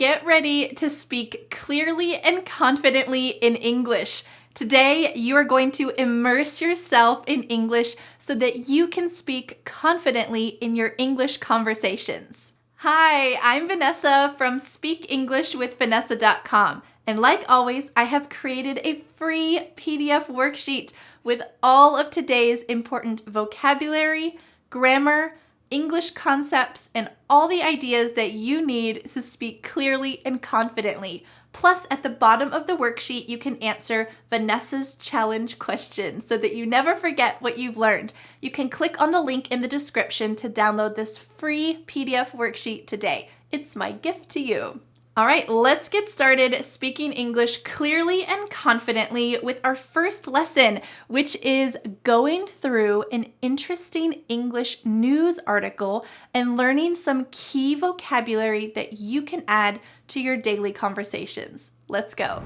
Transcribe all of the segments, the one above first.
Get ready to speak clearly and confidently in English. Today, you are going to immerse yourself in English so that you can speak confidently in your English conversations. Hi, I'm Vanessa from speakenglishwithvanessa.com. And like always, I have created a free PDF worksheet with all of today's important vocabulary, grammar, English concepts, and all the ideas that you need to speak clearly and confidently. Plus, at the bottom of the worksheet, you can answer Vanessa's challenge question so that you never forget what you've learned. You can click on the link in the description to download this free PDF worksheet today. It's my gift to you. All right, let's get started speaking English clearly and confidently with our first lesson, which is going through an interesting English news article and learning some key vocabulary that you can add to your daily conversations. Let's go.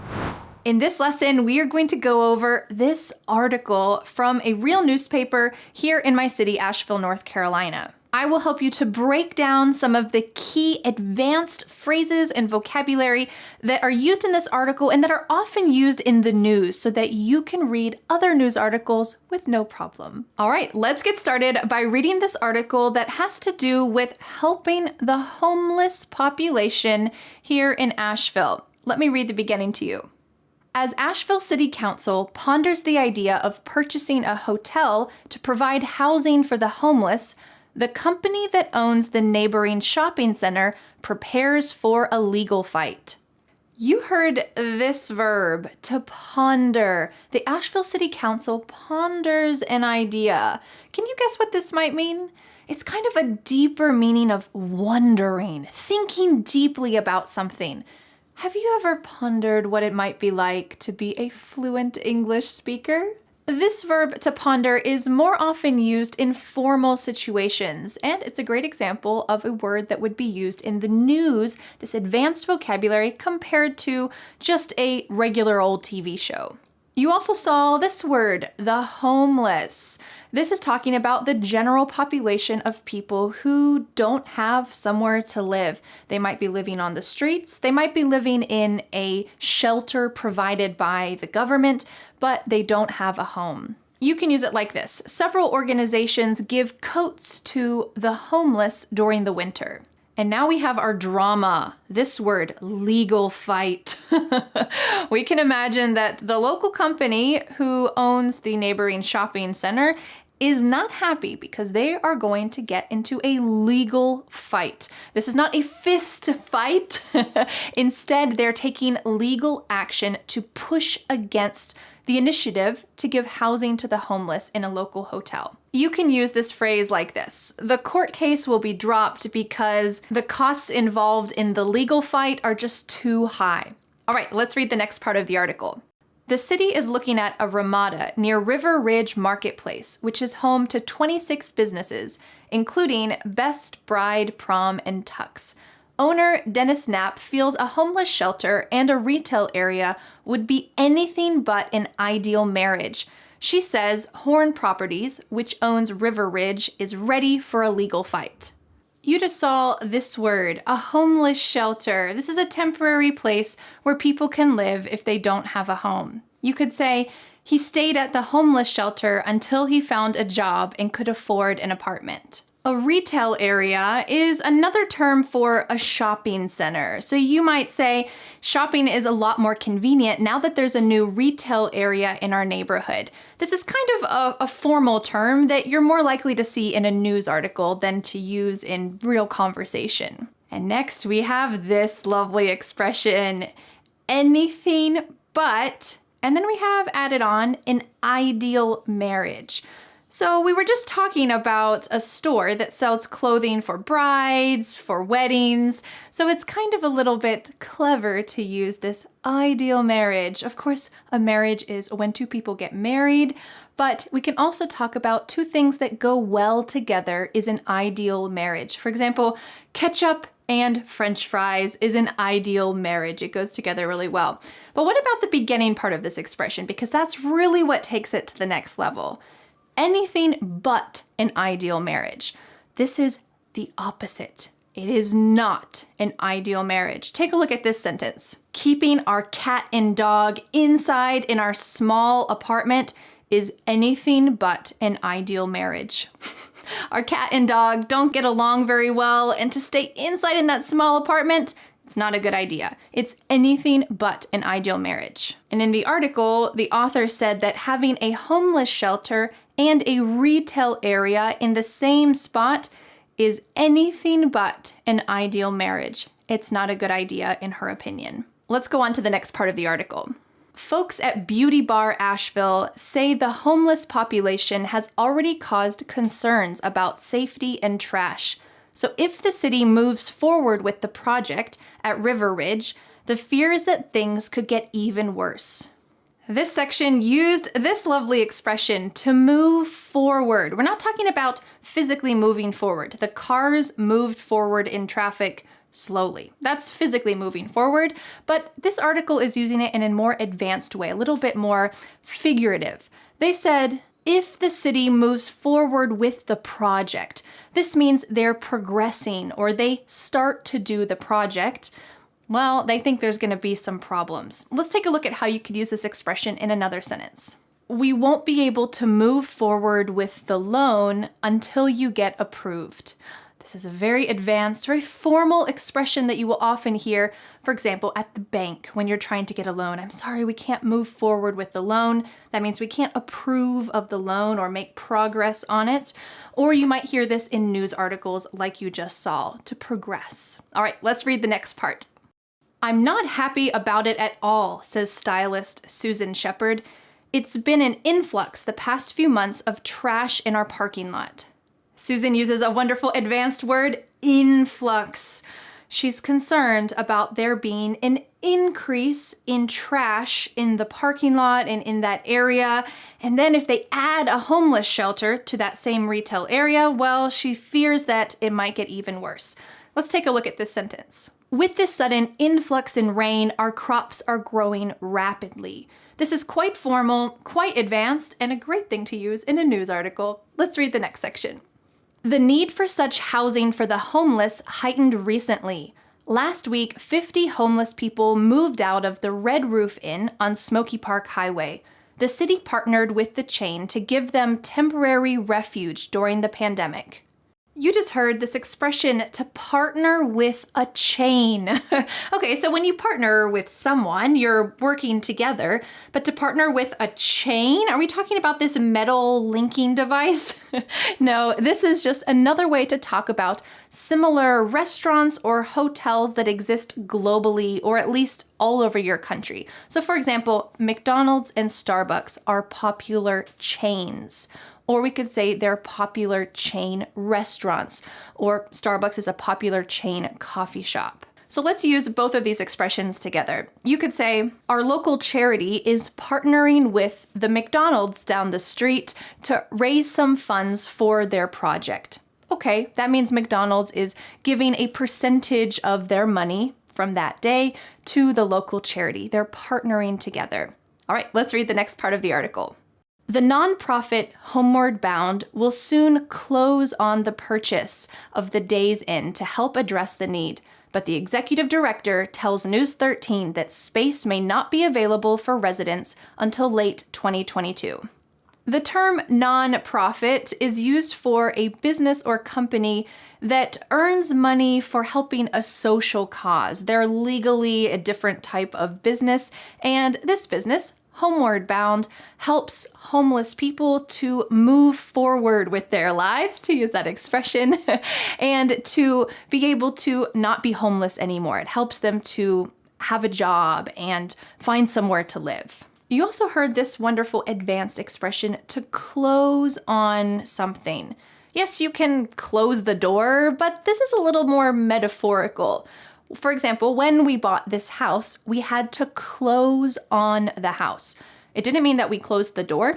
In this lesson, we are going to go over this article from a real newspaper here in my city, Asheville, North Carolina. I will help you to break down some of the key advanced phrases and vocabulary that are used in this article and that are often used in the news so that you can read other news articles with no problem. All right, let's get started by reading this article that has to do with helping the homeless population here in Asheville. Let me read the beginning to you. As Asheville City Council ponders the idea of purchasing a hotel to provide housing for the homeless, the company that owns the neighboring shopping center prepares for a legal fight. You heard this verb, to ponder. The Asheville City Council ponders an idea. Can you guess what this might mean? It's kind of a deeper meaning of wondering, thinking deeply about something. Have you ever pondered what it might be like to be a fluent English speaker? This verb, to ponder, is more often used in formal situations, and it's a great example of a word that would be used in the news, this advanced vocabulary, compared to just a regular old TV show. You also saw this word, the homeless. This is talking about the general population of people who don't have somewhere to live. They might be living on the streets, they might be living in a shelter provided by the government, but they don't have a home. You can use it like this. Several organizations give coats to the homeless during the winter. And now we have our drama, this word, legal fight. We can imagine that the local company who owns the neighboring shopping center is not happy because they are going to get into a legal fight. This is not a fist fight. Instead, they're taking legal action to push against the initiative to give housing to the homeless in a local hotel. You can use this phrase like this. The court case will be dropped because the costs involved in the legal fight are just too high. All right, let's read the next part of the article. The city is looking at a Ramada near River Ridge Marketplace, which is home to 26 businesses, including Best Bride Prom and Tux. Owner Dennis Knapp feels a homeless shelter and a retail area would be anything but an ideal marriage. She says Horn Properties, which owns River Ridge, is ready for a legal fight. You just saw this word, a homeless shelter. This is a temporary place where people can live if they don't have a home. You could say, he stayed at the homeless shelter until he found a job and could afford an apartment. A retail area is another term for a shopping center. So you might say shopping is a lot more convenient now that there's a new retail area in our neighborhood. This is kind of a formal term that you're more likely to see in a news article than to use in real conversation. And next we have this lovely expression, anything but, and then we have added on an ideal marriage. So we were just talking about a store that sells clothing for brides, for weddings. So it's kind of a little bit clever to use this ideal marriage. Of course, a marriage is when two people get married, but we can also talk about two things that go well together is an ideal marriage. For example, ketchup and French fries is an ideal marriage. It goes together really well. But what about the beginning part of this expression? Because that's really what takes it to the next level. Anything but an ideal marriage. This is the opposite. It is not an ideal marriage. Take a look at this sentence. Keeping our cat and dog inside in our small apartment is anything but an ideal marriage. Our cat and dog don't get along very well, and to stay inside in that small apartment, it's not a good idea. It's anything but an ideal marriage. And in the article, the author said that having a homeless shelter and a retail area in the same spot is anything but an ideal marriage. It's not a good idea in her opinion. Let's go on to the next part of the article. Folks at Beauty Bar Asheville say the homeless population has already caused concerns about safety and trash. So if the city moves forward with the project at River Ridge, the fear is that things could get even worse. This section used this lovely expression, to move forward. We're not talking about physically moving forward. The cars moved forward in traffic slowly. That's physically moving forward, but this article is using it in a more advanced way, a little bit more figurative. They said, if the city moves forward with the project, this means they're progressing or they start to do the project. Well, they think there's going to be some problems. Let's take a look at how you could use this expression in another sentence. We won't be able to move forward with the loan until you get approved. This is a very advanced, very formal expression that you will often hear, for example, at the bank when you're trying to get a loan. I'm sorry, we can't move forward with the loan. That means we can't approve of the loan or make progress on it. Or you might hear this in news articles like you just saw, to progress. All right, let's read the next part. I'm not happy about it at all, says stylist Susan Shepard. It's been an influx the past few months of trash in our parking lot. Susan uses a wonderful advanced word, influx. She's concerned about there being an increase in trash in the parking lot and in that area. And then if they add a homeless shelter to that same retail area, well, she fears that it might get even worse. Let's take a look at this sentence. With this sudden influx in rain, our crops are growing rapidly. This is quite formal, quite advanced, and a great thing to use in a news article. Let's read the next section. The need for such housing for the homeless heightened recently. Last week, 50 homeless people moved out of the Red Roof Inn on Smoky Park Highway. The city partnered with the chain to give them temporary refuge during the pandemic. You just heard this expression, to partner with a chain. Okay, so when you partner with someone, you're working together, but to partner with a chain? Are we talking about this metal linking device? No, this is just another way to talk about similar restaurants or hotels that exist globally, or at least all over your country. So for example, McDonald's and Starbucks are popular chains. Or we could say they're popular chain restaurants, or Starbucks is a popular chain coffee shop. So let's use both of these expressions together. You could say, our local charity is partnering with the McDonald's down the street to raise some funds for their project. Okay, that means McDonald's is giving a percentage of their money from that day to the local charity. They're partnering together. All right, let's read the next part of the article. The nonprofit Homeward Bound will soon close on the purchase of the Days Inn to help address the need, but the executive director tells News 13 that space may not be available for residents until late 2022. The term nonprofit is used for a business or company that earns money for helping a social cause. They're legally a different type of business, and this business, Homeward Bound, helps homeless people to move forward with their lives, to use that expression, and to be able to not be homeless anymore. It helps them to have a job and find somewhere to live. You also heard this wonderful advanced expression, to close on something. Yes, you can close the door, but this is a little more metaphorical. For example, when we bought this house, we had to close on the house. It didn't mean that we closed the door.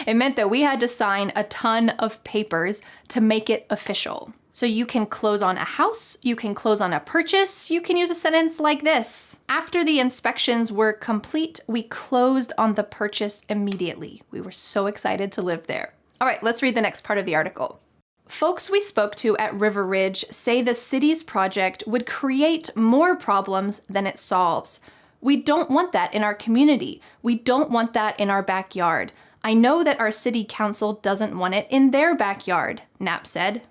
It meant that we had to sign a ton of papers to make it official. So you can close on a house, you can close on a purchase, you can use a sentence like this. After the inspections were complete, we closed on the purchase immediately. We were so excited to live there. All right, let's read the next part of the article. Folks we spoke to at River Ridge say the city's project would create more problems than it solves. We don't want that in our community. We don't want that in our backyard. I know that our city council doesn't want it in their backyard, Knapp said.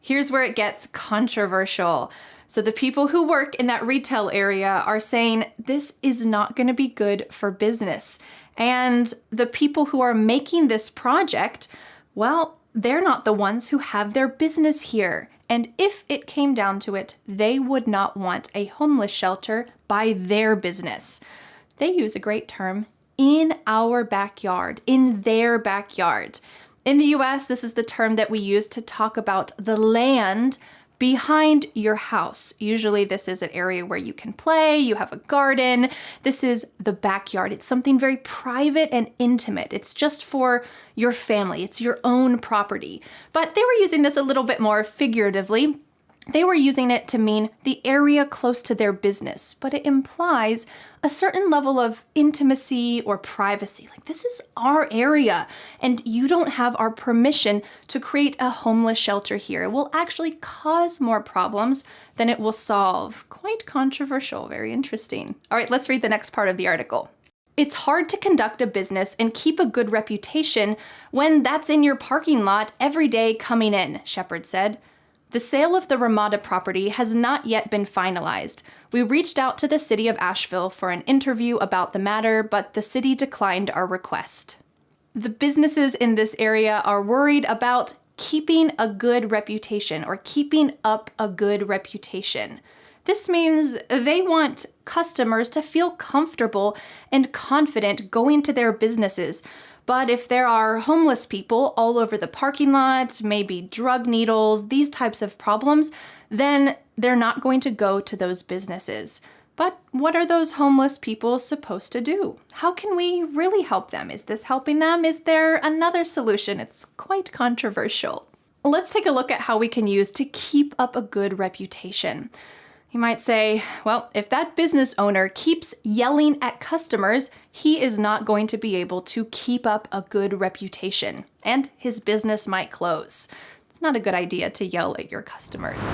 Here's where it gets controversial. So the people who work in that retail area are saying this is not going to be good for business. And the people who are making this project, well, they're not the ones who have their business here. And if it came down to it, they would not want a homeless shelter by their business. They use a great term, in our backyard, in their backyard. In the US, this is the term that we use to talk about the land behind your house. Usually this is an area where you can play, you have a garden. This is the backyard. It's something very private and intimate. It's just for your family. It's your own property. But they were using this a little bit more figuratively. They were using it to mean the area close to their business, but it implies a certain level of intimacy or privacy. Like, this is our area, and you don't have our permission to create a homeless shelter here. It will actually cause more problems than it will solve. Quite controversial, very interesting. All right, let's read the next part of the article. It's hard to conduct a business and keep a good reputation when that's in your parking lot every day coming in, Shepard said. The sale of the Ramada property has not yet been finalized. We reached out to the city of Asheville for an interview about the matter, but the city declined our request. The businesses in this area are worried about keeping a good reputation or keeping up a good reputation. This means they want customers to feel comfortable and confident going to their businesses. But if there are homeless people all over the parking lot, maybe drug needles, these types of problems, then they're not going to go to those businesses. But what are those homeless people supposed to do? How can we really help them? Is this helping them? Is there another solution? It's quite controversial. Let's take a look at how we can use to keep up a good reputation. You might say, well, if that business owner keeps yelling at customers, he is not going to be able to keep up a good reputation, and his business might close. It's not a good idea to yell at your customers.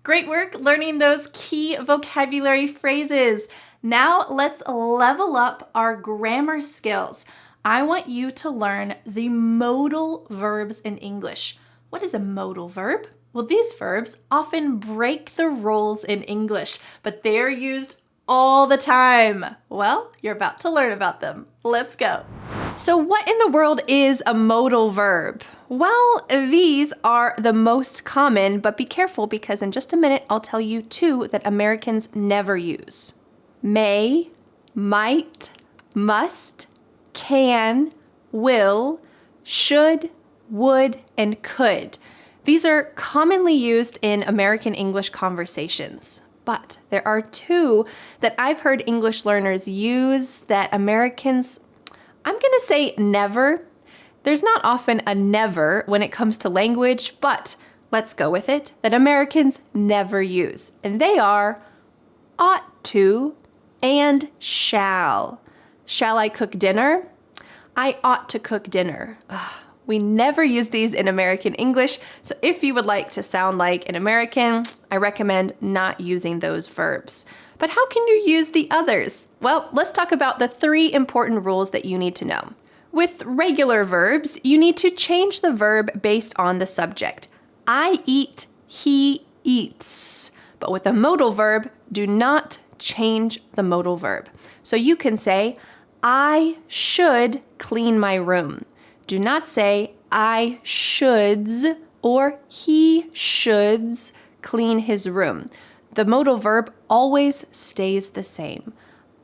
Great work learning those key vocabulary phrases. Now let's level up our grammar skills. I want you to learn the modal verbs in English. What is a modal verb? Well, these verbs often break the rules in English, but they're used all the time. Well, you're about to learn about them. Let's go. So what in the world is a modal verb? Well, these are the most common, but be careful because in just a minute, I'll tell you two that Americans never use. May, might, must, can, will, should, would, and could. These are commonly used in American English conversations, but there are two that I've heard English learners use that Americans, I'm gonna say never. There's not often a never when it comes to language, but let's go with it, that Americans never use. And they are ought to and shall. Shall I cook dinner? I ought to cook dinner. Ugh. We never use these in American English, so if you would like to sound like an American, I recommend not using those verbs. But how can you use the others? Well, let's talk about the 3 important rules that you need to know. With regular verbs, you need to change the verb based on the subject. I eat, he eats. But with a modal verb, do not change the modal verb. So you can say, I should clean my room. Do not say, I shoulds or he shoulds clean his room. The modal verb always stays the same.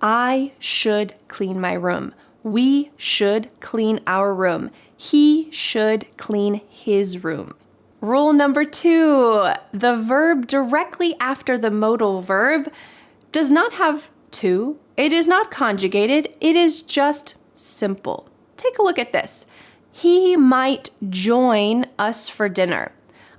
I should clean my room. We should clean our room. He should clean his room. Rule number 2, the verb directly after the modal verb does not have to. It is not conjugated. It is just simple. Take a look at this. He might join us for dinner.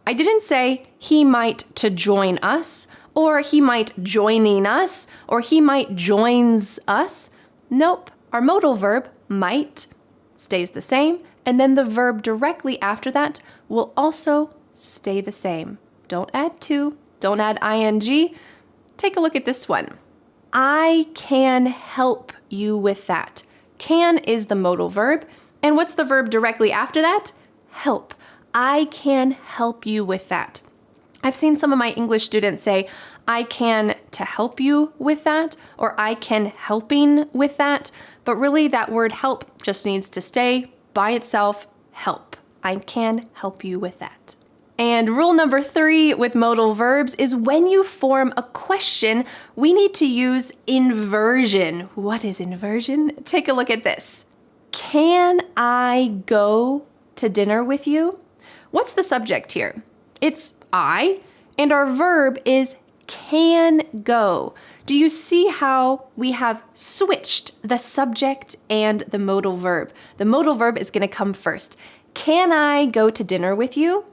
I didn't say he might to join us, or he might joining us, or he might joins us. Nope, our modal verb, might, stays the same, and then the verb directly after that will also stay the same. Don't add to, don't add ing. Take a look at this one. I can help you with that. Can is the modal verb. And what's the verb directly after that? Help. I can help you with that. I've seen some of my English students say, I can to help you with that, or I can helping with that. But really that word help just needs to stay by itself, help. I can help you with that. And rule number 3 with modal verbs is when you form a question, we need to use inversion. What is inversion? Take a look at this. Can I go to dinner with you? What's the subject here? It's I, and our verb is can go. Do you see how we have switched the subject and the modal verb? The modal verb is going to come first. Can I go to dinner with you?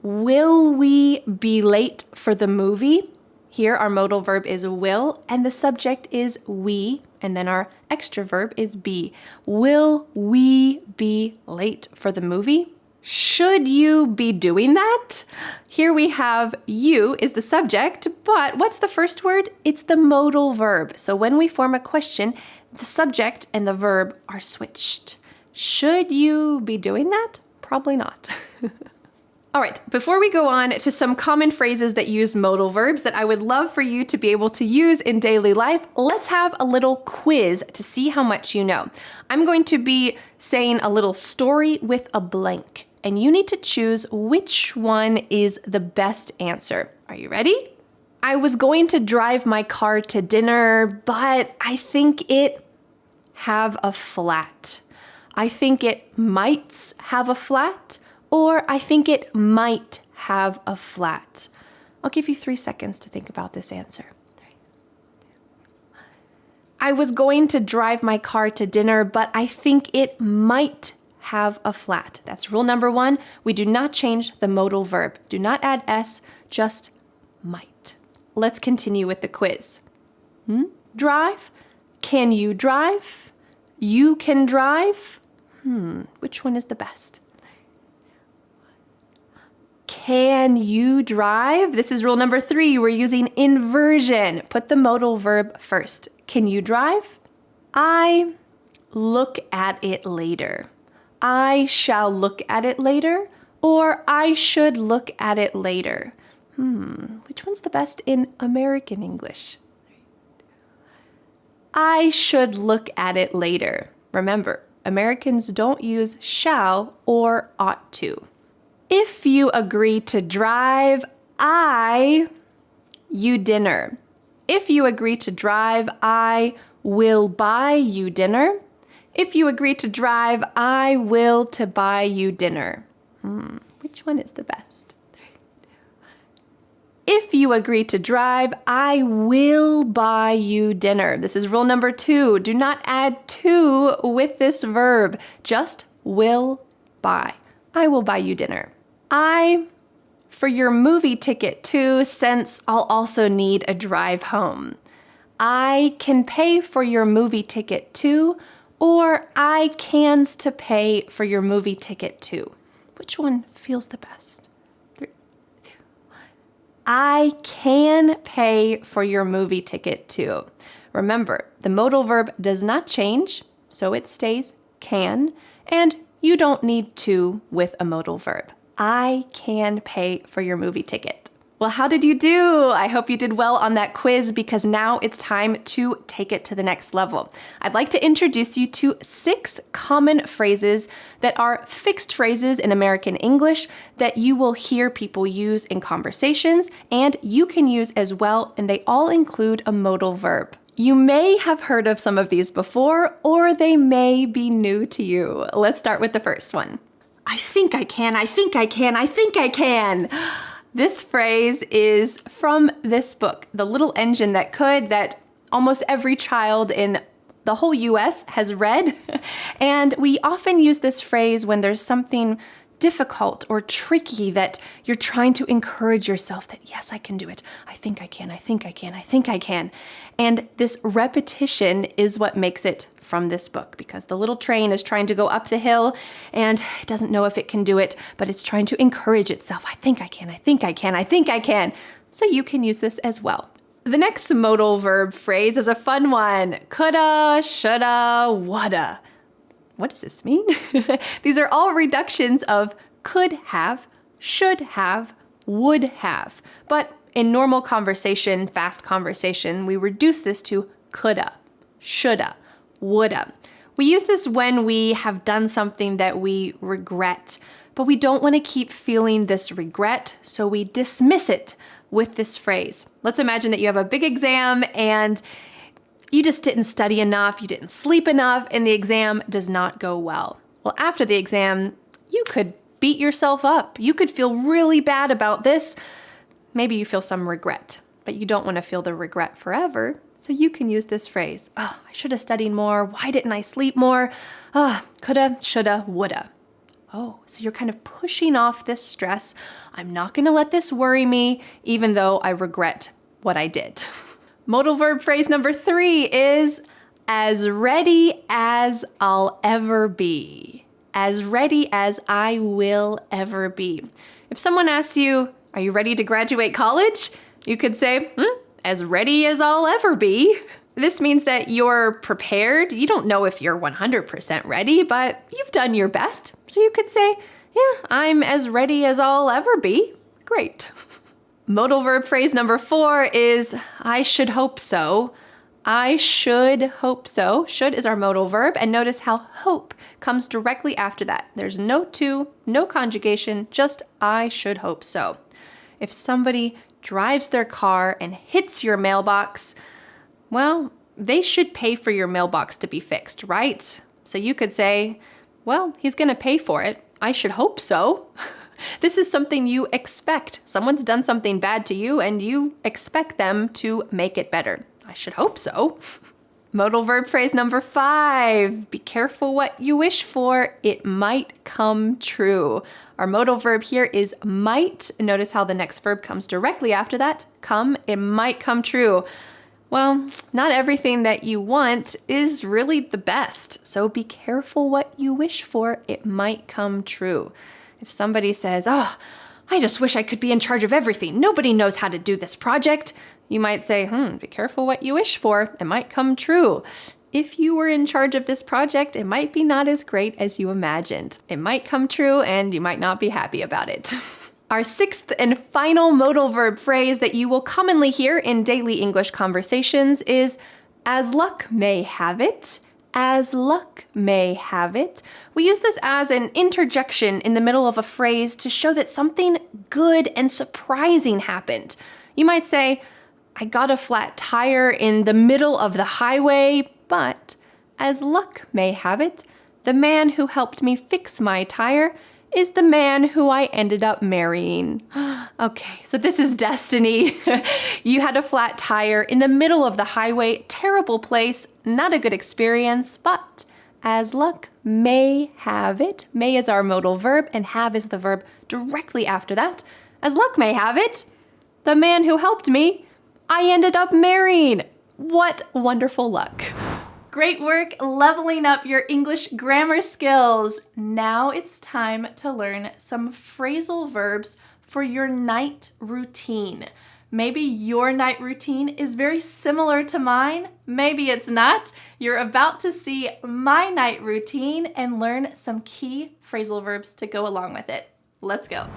Will we be late for the movie? Here our modal verb is will, and the subject is we, and then our extra verb is be. Will we be late for the movie? Should you be doing that? Here we have you is the subject, but what's the first word? It's the modal verb. So when we form a question, the subject and the verb are switched. Should you be doing that? Probably not. All right, before we go on to some common phrases that use modal verbs that I would love for you to be able to use in daily life, let's have a little quiz to see how much you know. I'm going to be saying a little story with a blank, and you need to choose which one is the best answer. Are you ready? I was going to drive my car to dinner, but I think it have a flat. I think it might have a flat. Or I think it might have a flat. I'll give you 3 seconds to think about this answer. 3, 2, 1. I was going to drive my car to dinner, but I think it might have a flat. That's rule number 1. We do not change the modal verb. Do not add s, just might. Let's continue with the quiz. Drive? Can you drive? You can drive? Which one is the best? Can you drive? This is rule number 3. We're using inversion. Put the modal verb first. Can you drive? I look at it later. I shall look at it later, or I should look at it later. Which one's the best in American English? I should look at it later. Remember, Americans don't use shall or ought to. If you agree to drive, you dinner. If you agree to drive, I will buy you dinner. If you agree to drive, I will to buy you dinner. Which one is the best? 3, 2, 1. If you agree to drive, I will buy you dinner. This is rule number 2. Do not add to with this verb. Just will buy. I will buy you dinner. For your movie ticket too, since I'll also need a drive home. I can pay for your movie ticket too, or I cans to pay for your movie ticket too. Which one feels the best? 3, 2, 1. I can pay for your movie ticket too. Remember, the modal verb does not change, so it stays can, and you don't need to with a modal verb. I can pay for your movie ticket. Well, how did you do? I hope you did well on that quiz because now it's time to take it to the next level. I'd like to introduce you to 6 common phrases that are fixed phrases in American English that you will hear people use in conversations and you can use as well, and they all include a modal verb. You may have heard of some of these before, or they may be new to you. Let's start with the first one. I think I can, I think I can, I think I can. This phrase is from this book, The Little Engine That Could, that almost every child in the whole US has read. And we often use this phrase when there's something difficult or tricky that you're trying to encourage yourself that, yes, I can do it. I think I can, I think I can, I think I can. And this repetition is what makes it from this book, because the little train is trying to go up the hill and it doesn't know if it can do it, but it's trying to encourage itself. I think I can, I think I can, I think I can. So you can use this as well. The next modal verb phrase is a fun one. Coulda, shoulda, woulda. What does this mean? These are all reductions of could have, should have, would have. But in normal conversation, fast conversation, we reduce this to coulda, shoulda, woulda. We use this when we have done something that we regret, but we don't want to keep feeling this regret, so we dismiss it with this phrase. Let's imagine that you have a big exam and you just didn't study enough, you didn't sleep enough, and the exam does not go well. Well, after the exam, you could beat yourself up. You could feel really bad about this. Maybe you feel some regret, but you don't want to feel the regret forever. So you can use this phrase. Oh, I should have studied more. Why didn't I sleep more? Oh, coulda, shoulda, woulda. Oh, so you're kind of pushing off this stress. I'm not going to let this worry me, even though I regret what I did. Modal verb phrase number 3 is as ready as I'll ever be. As ready as I will ever be. If someone asks you, are you ready to graduate college? You could say, as ready as I'll ever be. This means that you're prepared. You don't know if you're 100% ready, but you've done your best. So you could say, yeah, I'm as ready as I'll ever be. Great. Modal verb phrase number 4 is I should hope so. I should hope so. Should is our modal verb, and notice how hope comes directly after that. There's no to, no conjugation, just I should hope so. If somebody drives their car and hits your mailbox, well, they should pay for your mailbox to be fixed, right? So you could say, well, he's going to pay for it. I should hope so. This is something you expect. Someone's done something bad to you and you expect them to make it better. I should hope so. Modal verb phrase number 5. Be careful what you wish for. It might come true. Our modal verb here is might. Notice how the next verb comes directly after that. Come, it might come true. Well, not everything that you want is really the best. So be careful what you wish for. It might come true. If somebody says, oh, I just wish I could be in charge of everything. Nobody knows how to do this project. You might say, be careful what you wish for. It might come true. If you were in charge of this project, it might be not as great as you imagined. It might come true and you might not be happy about it. Our 6th and final modal verb phrase that you will commonly hear in daily English conversations is as luck may have it. As luck may have it. We use this as an interjection in the middle of a phrase to show that something good and surprising happened. You might say, I got a flat tire in the middle of the highway, but as luck may have it, the man who helped me fix my tire is the man who I ended up marrying. Okay, so this is destiny. You had a flat tire in the middle of the highway, terrible place, not a good experience, but as luck may have it, may is our modal verb and have is the verb directly after that. As luck may have it, the man who helped me, I ended up marrying. What wonderful luck. Great work leveling up your English grammar skills. Now it's time to learn some phrasal verbs for your night routine. Maybe your night routine is very similar to mine. Maybe it's not. You're about to see my night routine and learn some key phrasal verbs to go along with it. Let's go.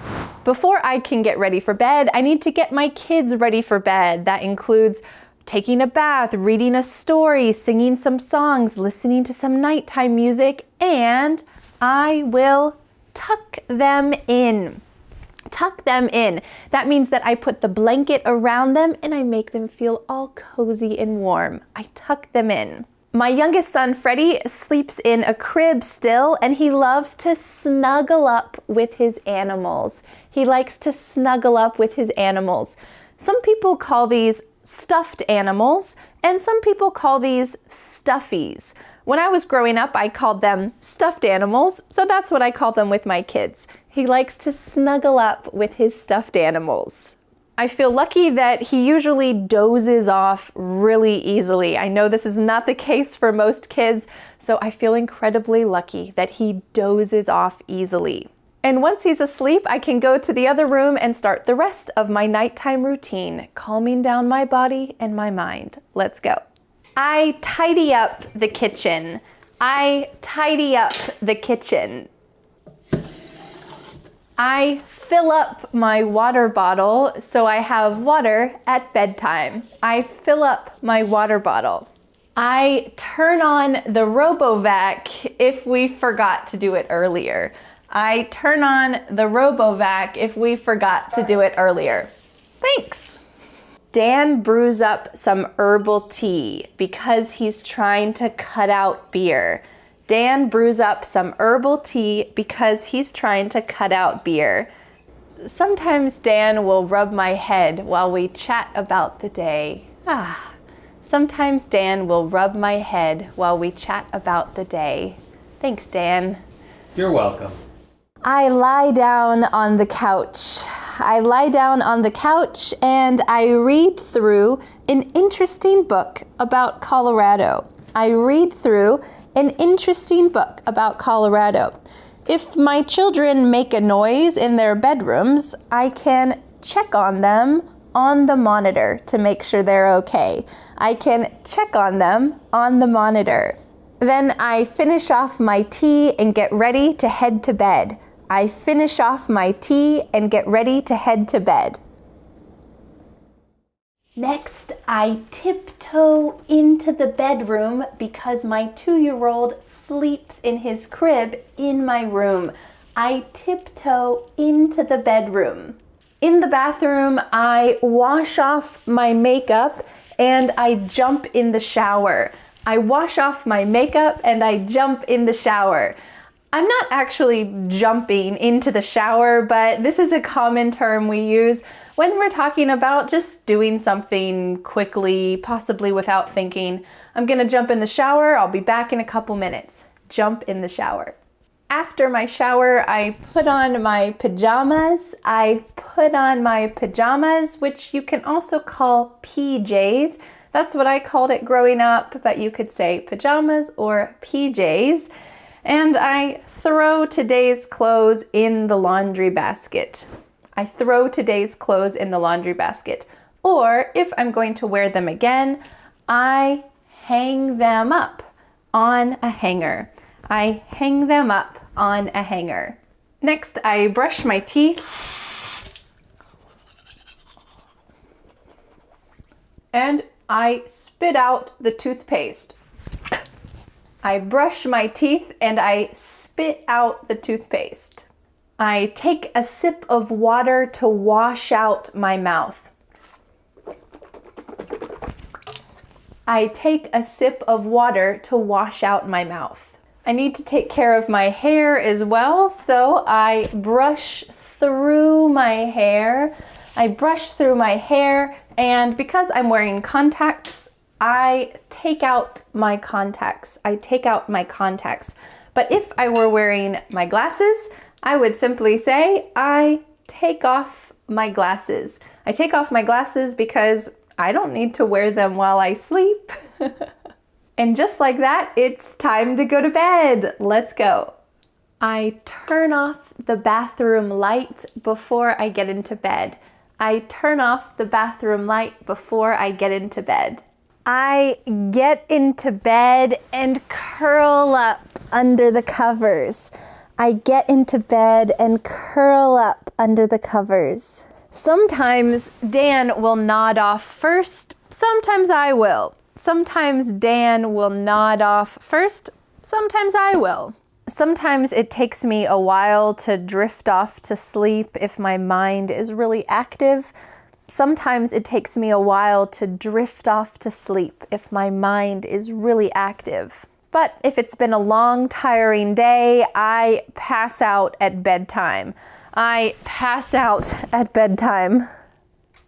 Before I can get ready for bed, I need to get my kids ready for bed. That includes taking a bath, reading a story, singing some songs, listening to some nighttime music, and I will tuck them in. Tuck them in. That means that I put the blanket around them and I make them feel all cozy and warm. I tuck them in. My youngest son, Freddie, sleeps in a crib still, and he loves to snuggle up with his animals. He likes to snuggle up with his animals. Some people call these stuffed animals, and some people call these stuffies. When I was growing up, I called them stuffed animals, so that's what I call them with my kids. He likes to snuggle up with his stuffed animals. I feel lucky that he usually dozes off really easily. I know this is not the case for most kids, so I feel incredibly lucky that he dozes off easily. And once he's asleep, I can go to the other room and start the rest of my nighttime routine, calming down my body and my mind. Let's go. I tidy up the kitchen. I tidy up the kitchen. I fill up my water bottle so I have water at bedtime. I fill up my water bottle. I turn on the RoboVac if we forgot to do it earlier. I turn on the RoboVac if we forgot to do it earlier. Thanks. Dan brews up some herbal tea because he's trying to cut out beer. Dan brews up some herbal tea because he's trying to cut out beer. Sometimes Dan will rub my head while we chat about the day. Sometimes Dan will rub my head while we chat about the day. Thanks, Dan. You're welcome. I lie down on the couch. I lie down on the couch and I read through an interesting book about Colorado. I read through an interesting book about Colorado. If my children make a noise in their bedrooms, I can check on them on the monitor to make sure they're okay. I can check on them on the monitor. Then I finish off my tea and get ready to head to bed. I finish off my tea and get ready to head to bed. Next, I tiptoe into the bedroom because my 2-year-old sleeps in his crib in my room. I tiptoe into the bedroom. In the bathroom, I wash off my makeup and I jump in the shower. I wash off my makeup and I jump in the shower. I'm not actually jumping into the shower, but this is a common term we use when we're talking about just doing something quickly, possibly without thinking. I'm gonna jump in the shower, I'll be back in a couple minutes. Jump in the shower. After my shower, I put on my pajamas. I put on my pajamas, which you can also call PJs. That's what I called it growing up, but you could say pajamas or PJs. And I throw today's clothes in the laundry basket. I throw today's clothes in the laundry basket. Or if I'm going to wear them again, I hang them up on a hanger. I hang them up on a hanger. Next, I brush my teeth. And I spit out the toothpaste. I brush my teeth and I spit out the toothpaste. I take a sip of water to wash out my mouth. I take a sip of water to wash out my mouth. I need to take care of my hair as well, so I brush through my hair. I brush through my hair, and because I'm wearing contacts, I take out my contacts. I take out my contacts. But if I were wearing my glasses, I would simply say, I take off my glasses. I take off my glasses because I don't need to wear them while I sleep. And just like that, it's time to go to bed. Let's go. I turn off the bathroom light before I get into bed. I turn off the bathroom light before I get into bed. I get into bed and curl up under the covers. I get into bed and curl up under the covers. Sometimes Dan will nod off first, sometimes I will. Sometimes Dan will nod off first, sometimes I will. Sometimes it takes me a while to drift off to sleep if my mind is really active. Sometimes it takes me a while to drift off to sleep if my mind is really active. But if it's been a long, tiring day, I pass out at bedtime. I pass out at bedtime.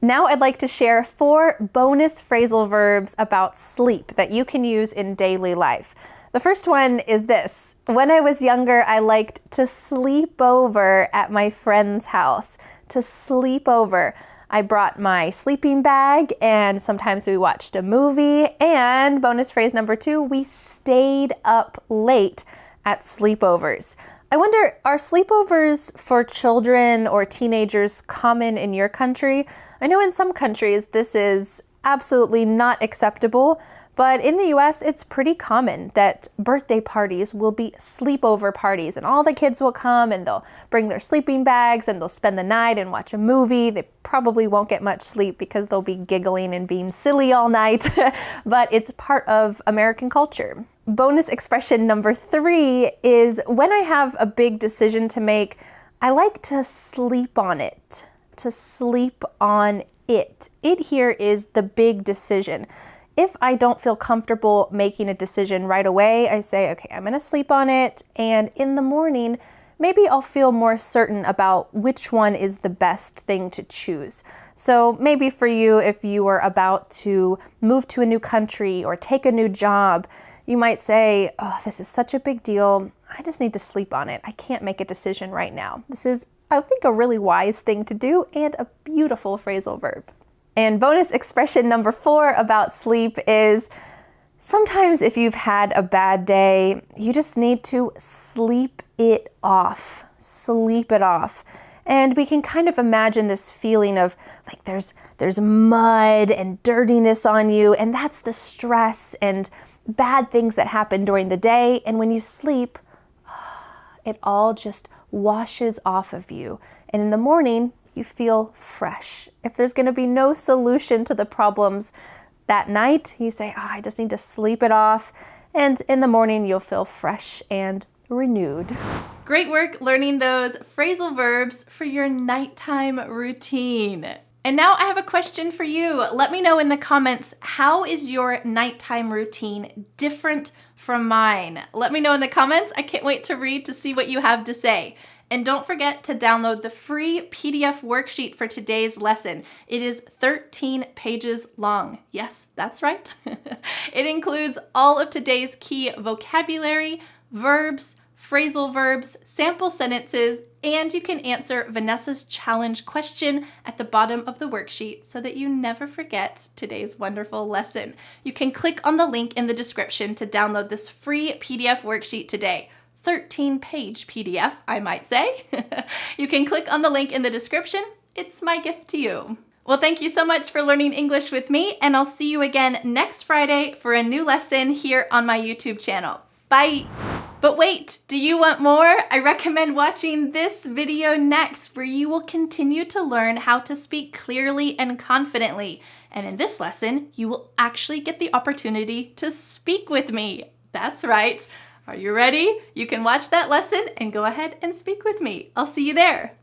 Now I'd like to share 4 bonus phrasal verbs about sleep that you can use in daily life. The first one is this. When I was younger, I liked to sleep over at my friend's house. To sleep over. I brought my sleeping bag, and sometimes we watched a movie. And bonus phrase number 2, we stayed up late at sleepovers. I wonder, are sleepovers for children or teenagers common in your country? I know in some countries this is absolutely not acceptable, but in the US it's pretty common that birthday parties will be sleepover parties, and all the kids will come and they'll bring their sleeping bags and they'll spend the night and watch a movie. They probably won't get much sleep because they'll be giggling and being silly all night, but it's part of American culture. Bonus expression number 3 is when I have a big decision to make, I like to sleep on it. To sleep on it. It here is the big decision. If I don't feel comfortable making a decision right away, I say, okay, I'm going to sleep on it, and in the morning, maybe I'll feel more certain about which one is the best thing to choose. So maybe for you, if you are about to move to a new country or take a new job, you might say, oh, this is such a big deal. I just need to sleep on it. I can't make a decision right now. This is, I think, a really wise thing to do and a beautiful phrasal verb. And bonus expression number 4 about sleep is sometimes if you've had a bad day, you just need to sleep it off. Sleep it off. And we can kind of imagine this feeling of like there's mud and dirtiness on you, and that's the stress and bad things that happen during the day. And when you sleep, it all just washes off of you. And in the morning, you feel fresh. If there's going to be no solution to the problems that night, you say, I just need to sleep it off. And in the morning, you'll feel fresh and renewed. Great work learning those phrasal verbs for your nighttime routine. And now I have a question for you. Let me know in the comments, how is your nighttime routine different from mine? Let me know in the comments. I can't wait to read to see what you have to say. And don't forget to download the free PDF worksheet for today's lesson. It is 13 pages long. Yes, that's right. It includes all of today's key vocabulary, verbs, phrasal verbs, sample sentences, and you can answer Vanessa's challenge question at the bottom of the worksheet so that you never forget today's wonderful lesson. You can click on the link in the description to download this free PDF worksheet today. 13-page PDF, I might say. You can click on the link in the description. It's my gift to you. Well, thank you so much for learning English with me, and I'll see you again next Friday for a new lesson here on my YouTube channel. Bye! But wait, do you want more? I recommend watching this video next, where you will continue to learn how to speak clearly and confidently. And in this lesson, you will actually get the opportunity to speak with me. That's right. Are you ready? You can watch that lesson and go ahead and speak with me. I'll see you there.